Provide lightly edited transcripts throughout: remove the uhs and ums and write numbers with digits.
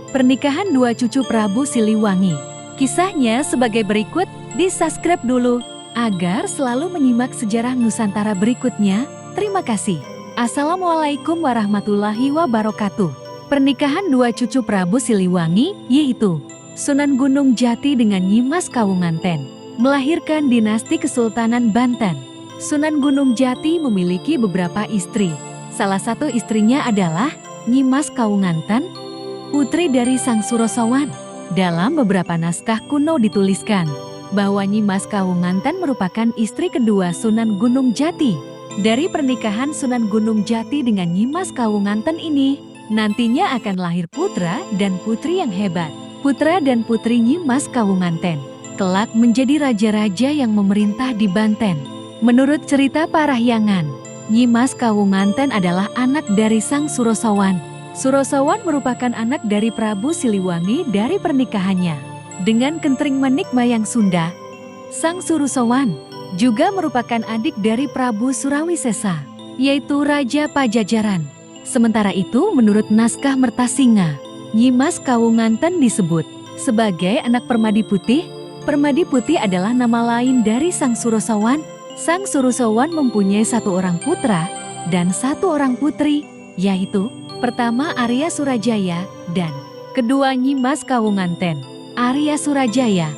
Pernikahan dua cucu Prabu Siliwangi. Kisahnya sebagai berikut, di-subscribe dulu agar selalu menyimak sejarah Nusantara berikutnya. Terima kasih. Assalamualaikum warahmatullahi wabarakatuh. Pernikahan dua cucu Prabu Siliwangi, yaitu Sunan Gunung Jati dengan Nyi Mas Kawunganten, melahirkan dinasti Kesultanan Banten. Sunan Gunung Jati memiliki beberapa istri. Salah satu istrinya adalah Nyi Mas Kawunganten, putri dari Sang Surosowan. Dalam beberapa naskah kuno dituliskan bahwa Nyi Mas Kawunganten merupakan istri kedua Sunan Gunung Jati. Dari pernikahan Sunan Gunung Jati dengan Nyi Mas Kawunganten ini, nantinya akan lahir putra dan putri yang hebat. Putra dan putri Nyi Mas Kawunganten kelak menjadi raja-raja yang memerintah di Banten. Menurut cerita Parahyangan, Nyi Mas Kawunganten adalah anak dari Sang Surosowan. Surosowan merupakan anak dari Prabu Siliwangi dari pernikahannya dengan Kentring Manik Mayang Sunda. Sang Surosowan juga merupakan adik dari Prabu Surawisesa, yaitu Raja Pajajaran. Sementara itu, menurut naskah Mertasinga, Nyi Mas Kawunganten disebut sebagai anak Permadi Putih. Permadi Putih adalah nama lain dari Sang Surosowan. Sang Surosowan mempunyai satu orang putra dan satu orang putri, yaitu pertama Arya Surajaya dan kedua Nyi Mas Kawunganten, Arya Surajaya.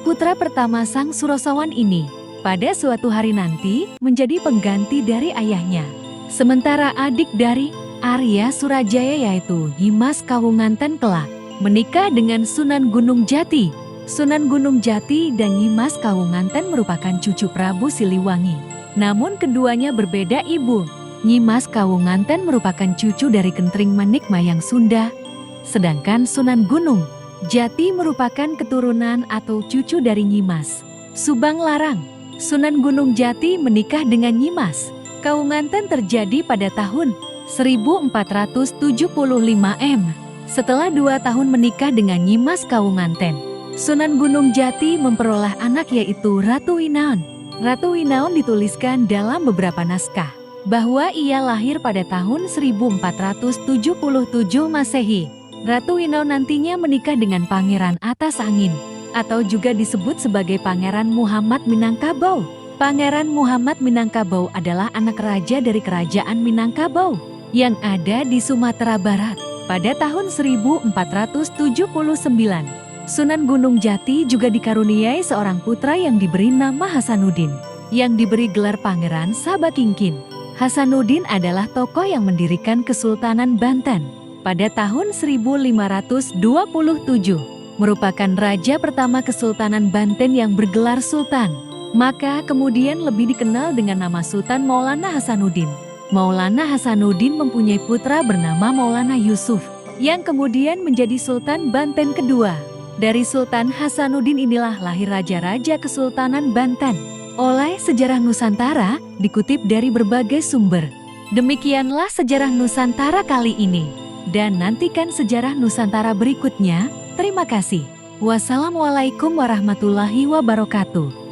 Putra pertama Sang Surosowan ini pada suatu hari nanti menjadi pengganti dari ayahnya. Sementara adik dari Arya Surajaya yaitu Nyi Mas Kawunganten kelak menikah dengan Sunan Gunung Jati. Sunan Gunung Jati dan Nyi Mas Kawunganten merupakan cucu Prabu Siliwangi. Namun keduanya berbeda ibu. Nyi Mas Kawunganten merupakan cucu dari Kentring Manik Mayang Sunda, sedangkan Sunan Gunung Jati merupakan keturunan atau cucu dari Nyi Mas Subang Larang. Sunan Gunung Jati menikah dengan Nyi Mas Kawunganten terjadi pada tahun 1475 M. Setelah 2 tahun menikah dengan Nyi Mas Kawunganten, Sunan Gunung Jati memperoleh anak yaitu Ratu Winaon. Ratu Winaon dituliskan dalam beberapa naskah bahwa ia lahir pada tahun 1477 Masehi. Ratu Winaon nantinya menikah dengan Pangeran Atas Angin atau juga disebut sebagai Pangeran Muhammad Minangkabau. Pangeran Muhammad Minangkabau adalah anak raja dari Kerajaan Minangkabau yang ada di Sumatera Barat. Pada tahun 1479, Sunan Gunung Jati juga dikaruniai seorang putra yang diberi nama Hasanuddin, yang diberi gelar Pangeran Sabakingkin. Hasanuddin adalah tokoh yang mendirikan Kesultanan Banten pada tahun 1527, merupakan raja pertama Kesultanan Banten yang bergelar Sultan. Maka kemudian lebih dikenal dengan nama Sultan Maulana Hasanuddin. Maulana Hasanuddin mempunyai putra bernama Maulana Yusuf, yang kemudian menjadi Sultan Banten kedua. Dari Sultan Hasanuddin inilah lahir raja-raja Kesultanan Banten. Oleh Sejarah Nusantara dikutip dari berbagai sumber. Demikianlah sejarah Nusantara kali ini. Dan nantikan sejarah Nusantara berikutnya. Terima kasih. Wassalamualaikum warahmatullahi wabarakatuh.